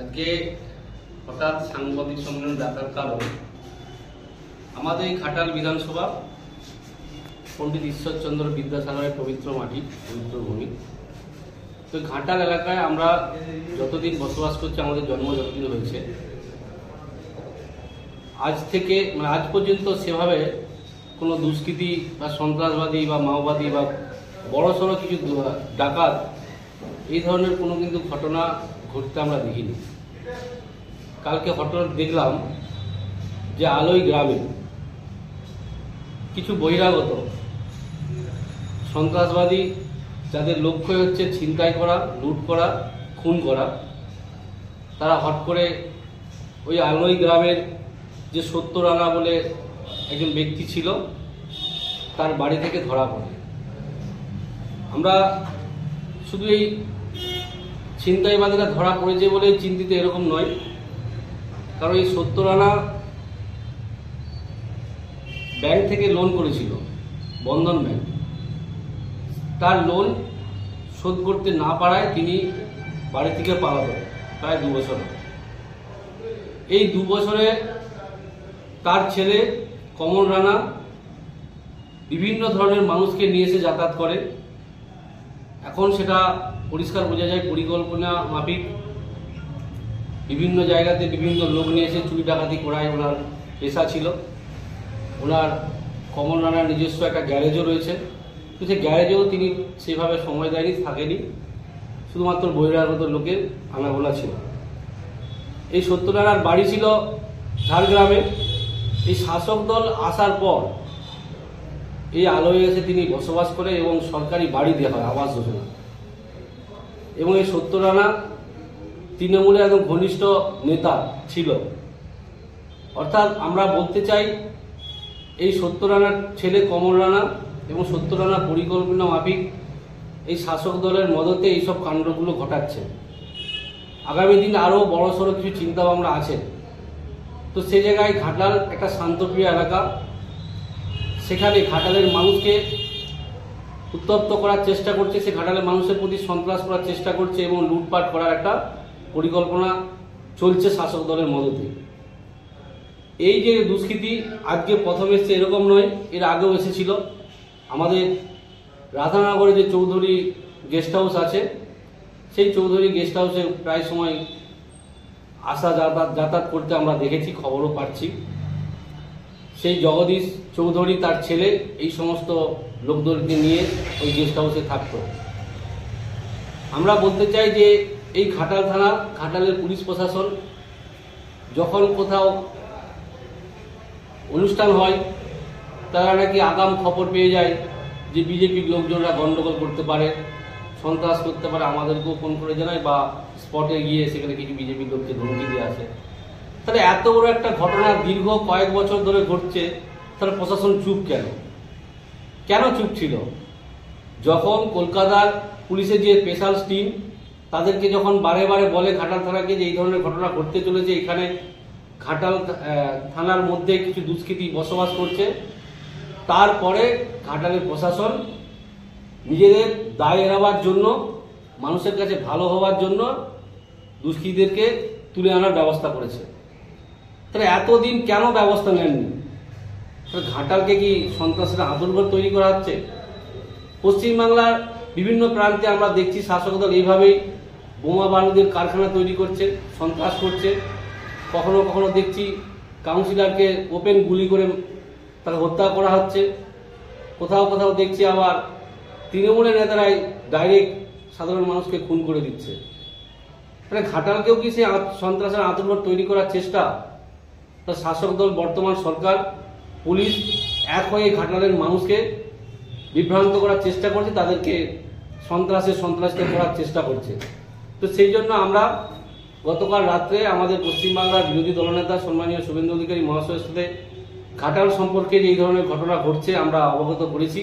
আজকে হঠাৎ সাংবাদিক সম্মেলন ডাকার কারণ আমাদের এই ঘাটাল বিধানসভা পণ্ডিত ঈশ্বরচন্দ্র বিদ্যাসাগরের পবিত্র মাটি, পবিত্র ভূমি। তো ঘাটাল এলাকায় আমরা যতদিন বসবাস করছি, আমাদের জন্ম যতদিন হয়েছে, আজ থেকে আজ পর্যন্ত সেভাবে কোনো দুষ্কৃতি বা সন্ত্রাসবাদী বা মাওবাদী বা বড়সড় কিছু ডাকাত এই ধরনের কোনো কিন্তু ঘটনা ঘটতে আমরা দেখিনি। কালকে হঠাৎ দেখলাম যে আলোই গ্রামে কিছু বহিরাগত সন্ত্রাসবাদী, যাদের লক্ষ্য হচ্ছে ছিনতাই করা, লুট করা, খুন করা, তারা হট করে ওই আলোই গ্রামের যে 70 আনা বলে একজন ব্যক্তি ছিল, তার বাড়ি থেকে ধরা পড়ে। আমরা শুধু এই ছিনতাইবাদীরা ধরা পড়েছে বলে চিন্তিত এরকম নয়, কারণ এই 70 আনা ব্যাংক থেকে লোন করেছিল, বন্ধন ব্যাংক। তার লোন শোধ করতে না পারায় তিনি বাড়ি থেকে পালাত প্রায় 2 বছর। এই 2 বছরে তার ছেলে কমল রানা বিভিন্ন ধরনের মানুষকে নিয়ে এসে যাতায়াত করে। এখন সেটা পরিষ্কার বোঝা যায় পরিকল্পনা মাফিক বিভিন্ন জায়গাতে বিভিন্ন লোক নিয়ে এসে চুরি ডাকাতি করায় ওনার পেশা ছিল। ওনার কমল রানার নিজস্ব একটা গ্যারেজও রয়েছে, তো সেই গ্যারেজেও তিনি সেভাবে সময় দেয়নি, থাকেনি, শুধুমাত্র বহিরাগত লোকের আনাগোনা ছিল। এই 70 আনার বাড়ি ছিল ঝাড়গ্রামে। এই শাসক দল আসার পর এই আলোয় এসে তিনি বসবাস করে এবং সরকারি বাড়ি দেওয়া হয়, আবাস যোজনা। এবং এই 70 আনা তৃণমূলের একদম ঘনিষ্ঠ নেতা ছিল। অর্থাৎ আমরা বলতে চাই, এই 70 আনার ছেলে কমল রানা এবং 70 আনা পরিকল্পনা মাফিক এই শাসক দলের মদতে এইসব কাণ্ডগুলো ঘটাচ্ছে। আগামী দিন আরও বড়সড় কিছু চিন্তা ভাবনা আছে। তো সে জায়গায় ঘাটাল একটা শান্তপ্রিয় এলাকা, সেখানে ঘাটালের মানুষকে উত্তপ্ত করার চেষ্টা করছে, সে ঘাটালের মানুষের প্রতি সন্ত্রাস করার চেষ্টা করছে এবং লুটপাট করার একটা পরিকল্পনা চলছে শাসক দলের মদতে। এই যে দুষ্কৃতি আজকে প্রথম এসছে এরকম নয়, এর আগেও এসেছিল। আমাদের রাধানগরে যে চৌধুরী গেস্ট হাউস আছে, সেই চৌধুরী গেস্ট হাউসে প্রায় সময় আসা যাতায়াত করতে আমরা দেখেছি, খবরও পাচ্ছি। সেই জগদীশ চৌধুরী, তার ছেলে এই সমস্ত লোকদেরকে নিয়ে ওই গেস্ট হাউসে থাকতো। আমরা বলতে চাই যে এই ঘাটাল থানা, ঘাটালের পুলিশ প্রশাসন যখন কোথাও অনুষ্ঠান হয়, তারা নাকি আগাম খবর পেয়ে যায় যে বিজেপির লোকজনরা গন্ডগোল করতে পারে, সন্ত্রাস করতে পারে, আমাদেরকেও ফোন করে জানায় বা স্পটে গিয়ে সেখানে কিছু বিজেপির লোককে ধমকি দিয়ে আসে। তাহলে এত বড় একটা ঘটনা দীর্ঘ কয়েক বছর ধরে ঘটছে, তাহলে প্রশাসন চুপ কেন? কেন চুপ ছিল? যখন কলকাতার পুলিশের যে স্পেশাল টিম, তাদেরকে যখন বারে বারে বলে ঘাটাল থানাকে যে এই ধরনের ঘটনা ঘটতে চলেছে, এখানে ঘাটাল থানার মধ্যে কিছু দুষ্কৃতী বসবাস করছে, তারপরে ঘাটালের প্রশাসন নিজেদের দায় এড়াবার জন্য, মানুষের কাছে ভালো হওয়ার জন্য দুষ্কৃতীদেরকে তুলে আনার ব্যবস্থা করেছে। তাহলে এতদিন কেন ব্যবস্থা নেননি? ঘাটালকে কি সন্ত্রাসের আঁতুড়ঘর তৈরি করা হচ্ছে? পশ্চিমবাংলার বিভিন্ন প্রান্তে আমরা দেখছি শাসক দল এইভাবেই বোমা বারুদের কারখানা তৈরি করছে, সন্ত্রাস করছে। কখনো কখনো দেখছি কাউন্সিলরকে ওপেন গুলি করে তাকে হত্যা করা হচ্ছে। কোথাও কোথাও দেখছি আবার তৃণমূলের নেতারাই ডাইরেক্ট সাধারণ মানুষকে খুন করে দিচ্ছে। মানে ঘাটালকেও কি সে সন্ত্রাসের আঁতুড়ঘর তৈরি করার চেষ্টা? তা শাসক দল, বর্তমান সরকার, পুলিশ এক হয়ে ঘাটালের মানুষকে বিভ্রান্ত করার চেষ্টা করছে, তাদেরকে সন্ত্রাসী করার চেষ্টা করছে। তো সেই জন্য আমরা গতকাল রাত্রে আমাদের পশ্চিমবাংলার বিরোধী দলনেতা সম্মানীয় শুভেন্দু অধিকারী মহাশয়ের সাথে ঘাটাল সম্পর্কে যে এই ধরনের ঘটনা ঘটছে আমরা অবগত করেছি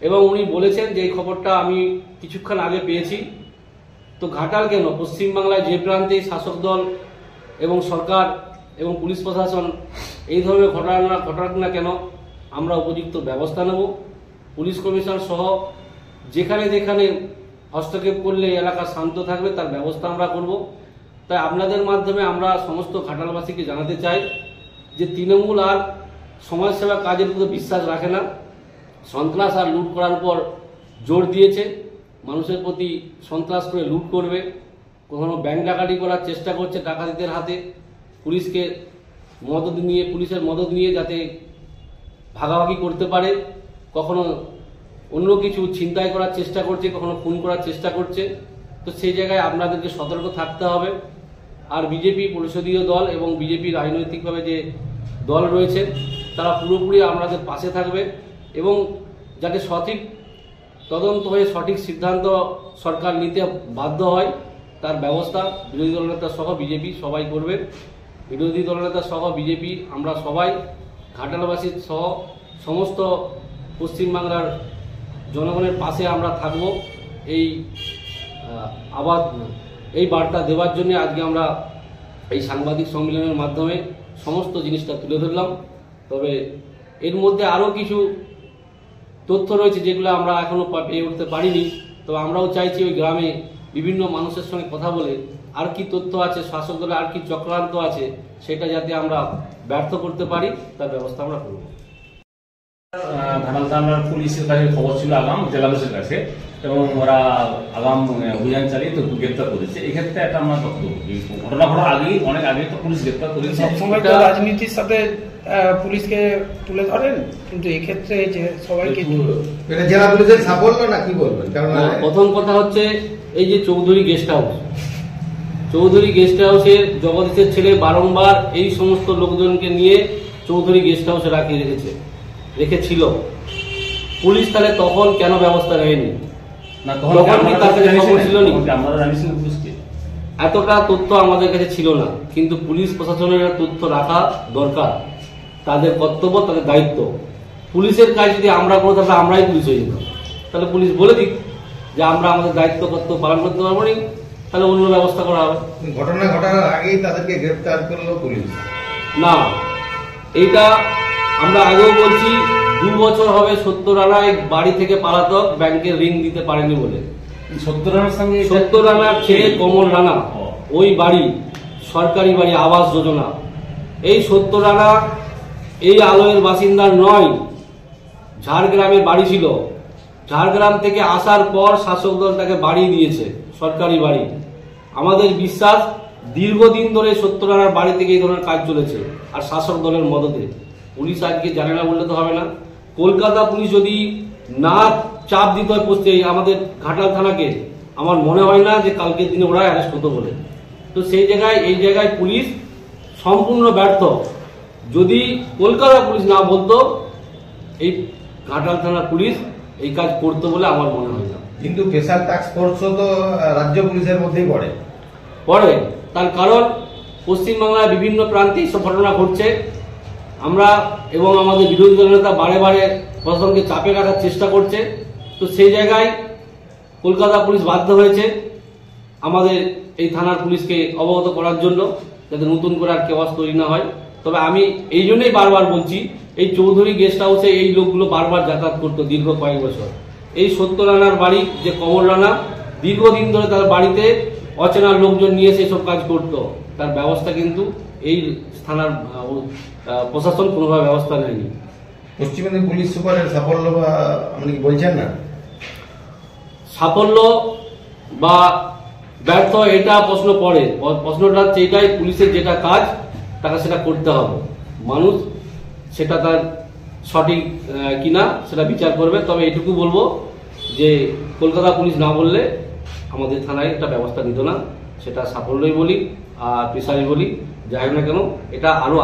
এবং উনি বলেছেন যে এই খবরটা আমি কিছুক্ষণ আগে পেয়েছি। তো ঘাটাল কেন, পশ্চিমবাংলায় যে প্রান্তে শাসক দল এবং সরকার এবং পুলিশ প্রশাসন এই ধরনের ঘটনা কেন, আমরা উপযুক্ত ব্যবস্থা নেব। পুলিশ কমিশন সহ যেখানে যেখানে হস্তক্ষেপ করলে এলাকা শান্ত থাকবে তার ব্যবস্থা আমরা করব। তাই আপনাদের মাধ্যমে আমরা সমস্ত ঘাটালবাসীকে জানাতে চাই যে তৃণমূল আর সমাজসেবা কাজের উপর বিশ্বাস রাখে না, সন্ত্রাস আর লুট করার উপর জোর দিয়েছে। মানুষের প্রতি সন্ত্রাস করে লুট করবে, কখনো ব্যাংক ডাকাতি করার চেষ্টা করছে ডাকাতিদের হাতে, পুলিশকে পুলিশের মদত নিয়ে যাতে ভাগাভাগি করতে পারে, কখনো অন্য কিছু ছিনতাই করার চেষ্টা করছে, কখনো খুন করার চেষ্টা করছে। তো সেই জায়গায় আপনাদেরকে সতর্ক থাকতে হবে। আর বিজেপি পরিষদীয় দল এবং বিজেপি রাজনৈতিকভাবে যে দল রয়েছে তারা পুরোপুরি আমাদের পাশে থাকবে এবং যাতে সঠিক তদন্ত হয়ে সঠিক সিদ্ধান্ত সরকার নিতে বাধ্য হয় তার ব্যবস্থা বিরোধী দলনেতা সহ বিজেপি সবাই করবে। বিরোধী দলনেতা সহ বিজেপি আমরা সবাই ঘাটালবাসী সহ সমস্ত পশ্চিমবাংলার জনগণের পাশে আমরা থাকব। এই বার্তা দেওয়ার জন্য আজকে আমরা এই সাংবাদিক সম্মেলনের মাধ্যমে সমস্ত জিনিসটা তুলে ধরলাম। তবে এর মধ্যে আরও কিছু তথ্য রয়েছে যেগুলো আমরা এখনো পেয়ে উঠতে পারিনি। তবে আমরাও চাইছি ওই গ্রামে বিভিন্ন মানুষের সঙ্গে কথা বলে আর কি তথ্য আছে, শাসক দলের আর কি চক্রান্ত আছে সেটা যাতে আমরা ব্যর্থ করতে পারি তার ব্যবস্থা আমরা করব। ঘাটাল থানার পুলিশের কাছে খবর ছিল আগাম জেলাবাসীর কাছে এবং ওরা আগাম অভিযান চালিয়ে তো গ্রেপ্তার করেছে। এক্ষেত্রে একটা আমরা বক্তব্য, ঘটনা ঘটার আগেই অনেক আগে তো পুলিশ গ্রেপ্তার করেছে। সবসময় তো রাজনীতির সাথে পুলিশকে তুলে ধরেন, কিন্তু এক্ষেত্রে যে সবাইকে এটা জেলা পুলিশের সাফল্য না কি বলবেন? কারণ প্রথম কথা হচ্ছে এই যে চৌধুরী গেস্ট হাউসের জগদীশের ছেলে বারংবার এই সমস্ত লোকজনকে নিয়ে চৌধুরী গেস্ট হাউসে রেখেছিল। পুলিশ তাহলে তখন কেন ব্যবস্থা নেয়নি? এতটা তথ্য আমাদের কাছে ছিল না, কিন্তু পুলিশ প্রশাসনের তথ্য রাখা দরকার, তাদের কর্তব্য, তাদের দায়িত্ব। পুলিশের কাজ যদি আমরা করো তাহলে আমরাই পুলিশ হয়ে যেতাম। তাহলে পুলিশ বলে দিক যে আমরা আমাদের দায়িত্ব কর্তব্য পালন করতে পারবো না, তাহলে অন্য ব্যবস্থা করা হবে। ঘটনা ঘটার আগেই তাদেরকে গ্রেপ্তার করলো পুলিশ না, এইটা আমরা আগেও বলছি 2 বছর হবে 70 রানা বাড়ি থেকে পালাতক, ব্যাংকের ঋণ দিতে পারেনি বলে। 70 রানার ছেলে কমল রানা, ওই বাড়ি সরকারি বাড়ি আবাস যোজনা। এই 70 রানা এই আলোয়ের বাসিন্দার নয়, ঝাড়গ্রামের বাড়ি ছিল। ঝাড়গ্রাম থেকে আসার পর শাসক দল তাকে বাড়ি দিয়েছে, সরকারি বাড়ি। আমাদের বিশ্বাস দীর্ঘদিন ধরে 70 রানার বাড়ি থেকে এই ধরনের কাজ চলেছে, আর শাসক দলের মদতে। পুলিশ আজকে জানে না বললে তো হবে না। কলকাতা পুলিশ যদি না চাপ দিতে হয় আমাদের ঘাটাল থানাকে, আমার মনে হয় না যে কালকের দিনে ওরা অ্যারেস্ট হতো বলে। তো এই জায়গায় পুলিশ সম্পূর্ণ ব্যর্থ। যদি কলকাতা পুলিশ না বলতো, এই ঘাটাল থানার পুলিশ এই কাজ করতো বলে আমার মনে হয় না। কিন্তু স্পেশাল টাস্ক ফোর্সও তো রাজ্য পুলিশের মধ্যেই পড়ে। তার কারণ পশ্চিমবাংলার বিভিন্ন প্রান্তে সব ঘটনা ঘটছে। আমরা এবং আমাদের বিরোধী দলের নেতা বারে প্রশাসনকে চাপে রাখার চেষ্টা করছে। তো সেই জায়গায় কলকাতা পুলিশ বাধ্য হয়েছে আমাদের এই থানার পুলিশকে অবগত করার জন্য, যাতে নতুন করে আর কেওয়াস তৈরি না হয়। তবে আমি এই জন্যই বারবার বলছি, এই চৌধুরী গেস্ট হাউসে এই লোকগুলো বারবার যাতায়াত করতো দীর্ঘ কয়েক বছর। এই 70 রানার বাড়ি যে কমল রানা, দীর্ঘদিন ধরে তার বাড়িতে অচেনা লোকজন নিয়ে সেসব কাজ করত। তার ব্যবস্থা কিন্তু এই থানার প্রশাসন কোনোভাবে ব্যবস্থা নেয়নি। পশ্চিম মেদিনীপুর পুলিশ সুপারের সাফল্য আপনি কি বলছেন না? সাফল্য বা ব্যর্থ এটা প্রশ্ন পড়ে। প্রশ্নটা হচ্ছে এটাই, পুলিশের যেটা কাজ তাকে সেটা করতে হবে। মানুষ সেটা তার সঠিক কিনা সেটা বিচার করবে। তবে এটুকু বলবো যে কলকাতা পুলিশ না বললে আমাদের থানায় একটা ব্যবস্থা নিত না, সেটা সাফল্যই বলি আর পেশারি বলি, যাই না কেন এটা আরো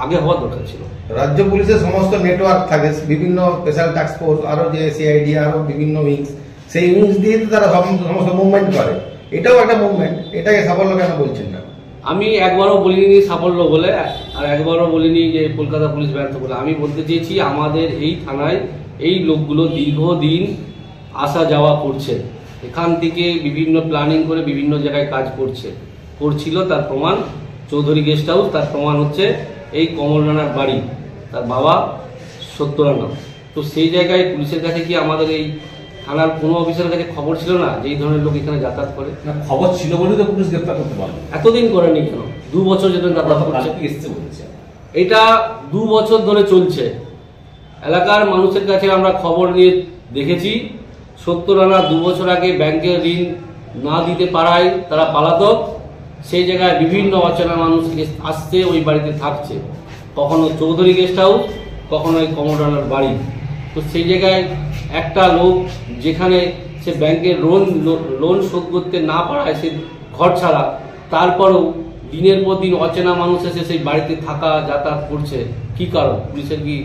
আগে হওয়ার দরকার ছিল। রাজ্য পুলিশের সমস্ত নেটওয়ার্ক থাকে, বিভিন্ন স্পেশাল টাস্ক ফোর্স, আরো যে সিআইডি, আরো বিভিন্ন উইংস, সেই উইংস দিয়ে তারা সমস্ত মুভমেন্ট করে। এটাও একটা মুভমেন্ট, এটাকে সাফল্য কেন বলছেন না? আমি একবারও বলিনি সাফল্য বলে, আর একবারও বলিনি যে কলকাতা পুলিশ ব্যর্থ বলে। আমি বলতে চেয়েছি আমাদের এই থানায় এই লোকগুলো দীর্ঘদিন আসা যাওয়া করছে, এখান থেকে বিভিন্ন প্ল্যানিং করে বিভিন্ন জায়গায় কাজ করছিল। তার প্রমাণ চৌধুরী গেস্ট হাউস, তার প্রমাণ হচ্ছে এই কমল রানার বাড়ি, তার বাবা 70 রানা। তো সেই জায়গায় পুলিশের কাছে কি আমাদের এই থানার কোনো অফিসারের কাছে খবর ছিল না যে এই ধরনের লোক এখানে যাতায়াত করে? না, খবর ছিল বলেই তো পুলিশ গ্রেপ্তার করতে পারলো। এতদিন করেনি কেন? 2 বছর যেন যাতায়াত করছে। কালকে এসছে বলছে। এটা 2 বছর ধরে চলছে। এলাকার মানুষের কাছে আমরা খবর নিয়ে দেখেছি 70 আনা 2 বছর আগে ব্যাংকের ঋণ না দিতে পারায় তারা পালাতক। সেই জায়গায় বিভিন্ন অচেনা মানুষ আসছে, ওই বাড়িতে থাকছে, কখনো চৌধুরী গেস্ট হাউস, কখনো ওই কমোডানার বাড়ি। তো সেই জায়গায় একটা লোক যেখানে সে ব্যাংকের লোন শোধ করতে না পারায় সে ঘর ছাড়া, তারপরেও দিনের পর দিন অচেনা মানুষ এসে সেই বাড়িতে থাকা যাতায়াত করছে, কি কারণ? পুলিশের কি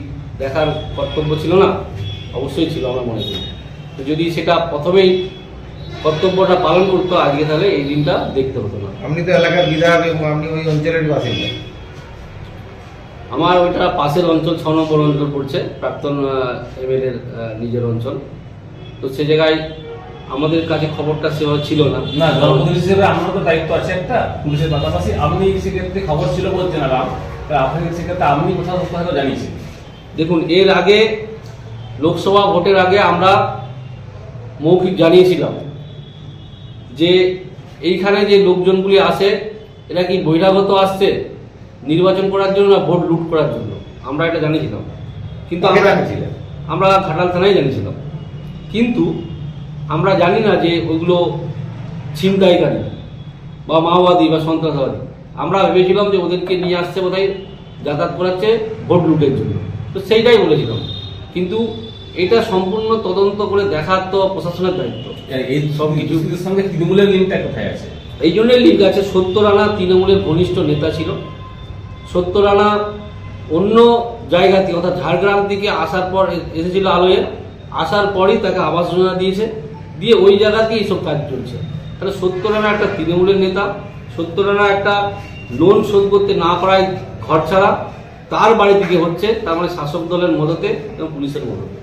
দেখার কর্তব্য ছিল না? অবশ্যই ছিল, আমরা মনে করি। তো যদি সেটা প্রথমেই কর্তব্যটা পালন করতো আজকে, তাহলে এই দিনটা দেখতে হতো না। আপনি তো এলাকার বিধায়ক এবং আপনি ওই অঞ্চলের বাসিন্দা। আমার ওইটা পাশের অঞ্চল, 6 নম্বর অঞ্চল পড়ছে, প্রাক্তন এমএলএ নিজের অঞ্চল। তো সে জায়গায় আমাদের কাছে খবরটা সেভাবে ছিল না। না, জনপ্রতিনিধি হিসেবে আমারও তো দায়িত্ব আছে একটা, পুলিশের পাশাপাশি। আপনি সেক্ষেত্রে খবর ছিল বলছেন আগাম, আপনি সেক্ষেত্রে আপনি কোথাও কোথাও জানিয়েছেন? দেখুন, এর আগে লোকসভা ভোটের আগে আমরা মৌখিক জানিয়েছিলাম যে এইখানে যে লোকজনগুলি আসে এরা কি বহিরাগত আসছে নির্বাচন করার জন্য না ভোট লুট করার জন্য, আমরা এটা জানিয়েছিলাম। কিন্তু আমরা ঘাটাল থানায় জানিয়েছিলাম, কিন্তু আমরা জানি না যে ওইগুলো ছিনতাইকারী বা মাওবাদী বা সন্ত্রাসবাদী। আমরা ভেবেছিলাম যে ওদেরকে নিয়ে আসছে বোধহয় যাতায়াত করাচ্ছে ভোট লুটের জন্য, তো সেইটাই বলেছিলাম। কিন্তু এটা সম্পূর্ণ তদন্ত করে দেখার তো প্রশাসনের দায়িত্ব। এই সব কিছুর সঙ্গে তৃণমূলের লিঙ্কটা কোথায় আছে? এই জন্যই লিঙ্ক আছে। 70 আনা তৃণমূলের ঘনিষ্ঠ নেতা ছিল। 70 আনা অন্য জায়গা থেকে, অর্থাৎ ঝাড়গ্রাম থেকে আসার পর এসেছিল আলোয়, আসার পরই তাকে আবাস যোজনা দিয়েছে, দিয়ে ওই জায়গাতেই এইসব কাজ চলছে। তাহলে 70 আনা একটা তৃণমূলের নেতা, 70 আনা একটা লোন শোধ করতে না পারায় ঘর ছাড়া, তার বাড়ি থেকে হচ্ছে, তার মানে শাসক দলের মদতে এবং পুলিশের মদতে।